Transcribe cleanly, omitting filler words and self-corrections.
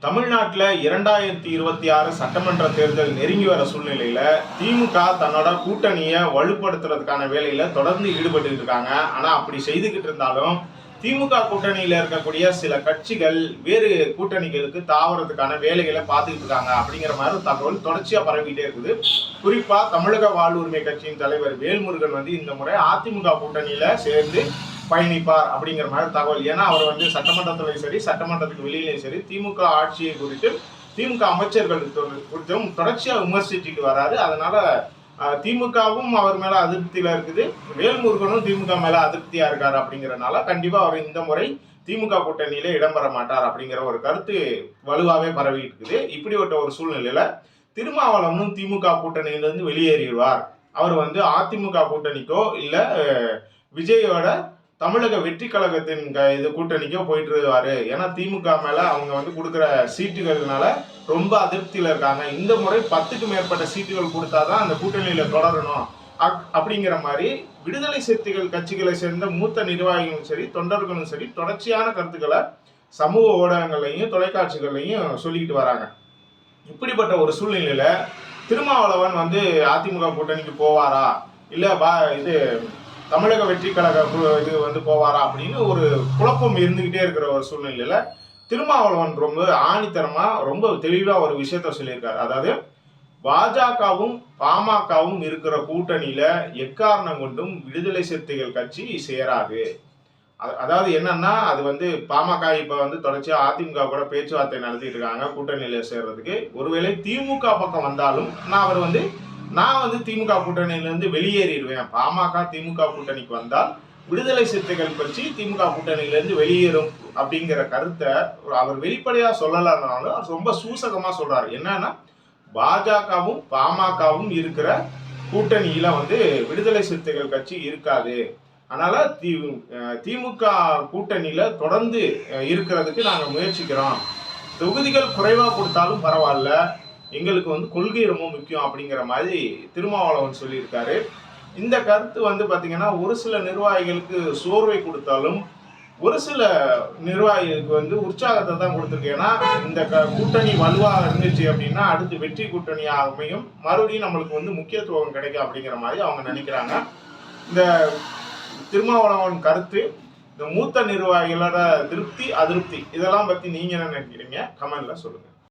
தமிழ்நாட்டில் 2026 சட்டமன்ற தேர்தல் நெருங்கி வர சூழ்நிலையில திமுக தன்னோட கூட்டணியை வலுப்படுத்துறதுக்கான வேலையில தொடர்ந்து ஈடுபட்டு இருக்காங்க. ஆனா அப்படி செய்துகிட்டு இருந்தாலும் திமுக கூட்டணியில இருக்கக்கூடிய சில கட்சிகள் வேறு கூட்டணிகளுக்கு தாவறதுக்கான வேலைகளை பார்த்துக்கிட்டு இருக்காங்க அப்படிங்கிற மாதிரி தகவல் தொடர்ச்சியா பரவிட்டே இருக்குது. குறிப்பா தமிழக வாழ்வுரிமை கட்சியின் தலைவர் வேல்முருகன் இந்த முறை அதிமுக கூட்டணியில சேர்ந்து பயணிப்பார் அப்படிங்கிற மாதிரி தகவல். ஏன்னா அவர் சட்டமன்றத்திலையும் சரி சட்டமன்றத்துக்கு வெளியிலையும் சரி திமுக ஆட்சியை குறித்து திமுக அமைச்சர்கள் குறித்தும் தொடர்ச்சியா விமர்சிச்சுட்டு வராரு. அதனால திமுகவும் அவர் மேல அதிருப்தியில இருக்குது, வேல்முருகனும் திமுக மேல அதிருப்தியா இருக்காரு. அப்படிங்கறதுனால கண்டிப்பா அவர் இந்த முறை திமுக கூட்டணியில இடம்பெற மாட்டார் அப்படிங்கிற ஒரு கருத்து வலுவாவே பரவி இருக்குது. இப்படிப்பட்ட ஒரு சூழ்நிலையில திருமாவளவனும் திமுக கூட்டணியிலிருந்து வெளியேறிடுவார். அவர் அதிமுக கூட்டணிக்கோ இல்ல விஜயோட தமிழக வெற்றி கழகத்தின் இது கூட்டணிக்கோ போயிட்டு இருவாரு. ஏன்னா திமுக மேல அவங்க கொடுக்குற சீட்டுகள்னால ரொம்ப அதிருப்தியில இருக்காங்க. இந்த முறை 10க்கு மேற்பட்ட சீட்டுகள் கொடுத்தாதான் அந்த கூட்டணியில தொடரணும் அப்படிங்கிற மாதிரி விடுதலை சிறுத்தைகள் கட்சிகளை சேர்ந்த மூத்த நிர்வாகிகளும் சரி தொண்டர்களும் சரி தொடர்ச்சியான கருத்துக்களை சமூக ஊடகங்களையும் தொலைக்காட்சிகளையும் சொல்லிக்கிட்டு வராங்க. இப்படிப்பட்ட ஒரு சூழ்நிலையில திருமாவளவன் அதிமுக கூட்டணிக்கு போவாரா இல்ல தமிழக வெற்றி கழக இது போவாரா அப்படின்னு ஒரு குழப்பம் இருந்துகிட்டே இருக்கிற ஒரு சூழ்நிலையில திருமாவளவன் ரொம்ப ஆணித்தரமா ரொம்ப தெளிவா ஒரு விஷயத்த சொல்லியிருக்காரு. அதாவது பாஜகவும் பாமகவும் இருக்கிற கூட்டணியில எக்காரணம் கொண்டும் விடுதலை சிறுத்தைகள் கட்சி சேராது. அதாவது என்னன்னா அது பாமக இப்ப தொடர்ச்சியா அதிமுக கூட பேச்சுவார்த்தை நடத்திட்டு இருக்காங்க கூட்டணியில சேர்றதுக்கு. ஒருவேளை திமுக பக்கம் வந்தாலும் நான் திமுக கூட்டணியிலிருந்து வெளியேறிடுவேன். பாமக திமுக கூட்டணிக்கு வந்தால் விடுதலை சிறுத்தைகள் கட்சி திமுக கூட்டணியிலிருந்து வெளியேறும் அப்படிங்கிற கருத்தை அவர் வெளிப்படையா சொல்லலனாலும் ரொம்ப சூசகமா சொல்றாரு. என்னன்னா பாஜகவும் பாமகவும் இருக்கிற கூட்டணியில விடுதலை சிறுத்தைகள் கட்சி இருக்காது. அதனால திமுக கூட்டணியில தொடர்ந்து இருக்கிறதுக்கு நாங்க முயற்சிக்கிறோம். தொகுதிகள் குறைவா கொடுத்தாலும் பரவாயில்ல, எங்களுக்கு கொள்கை ரொம்ப முக்கியம் அப்படிங்கிற மாதிரி திருமாவளவன் சொல்லியிருக்காரு. இந்த கருத்து பாத்தீங்கன்னா ஒரு சில நிர்வாகிகளுக்கு சோர்வை கொடுத்தாலும் ஒரு சில நிர்வாகிகளுக்கு உற்சாகத்தை தான் கொடுத்துருக்கு. ஏன்னா இந்த கூட்டணி வலுவா இருந்துச்சு அப்படின்னா அடுத்து வெற்றி கூட்டணி அமையும், மறுபடியும் நம்மளுக்கு முக்கியத்துவம் கிடைக்கும் அப்படிங்கிற மாதிரி அவங்க நினைக்கிறாங்க. இந்த திருமாவளவன் கருத்து இந்த மூத்த நிர்வாகிகளோட திருப்தி அதிருப்தி இதெல்லாம் பத்தி நீங்க என்ன நினைக்கிறீங்க? கமெண்ட்ல சொல்லுங்க.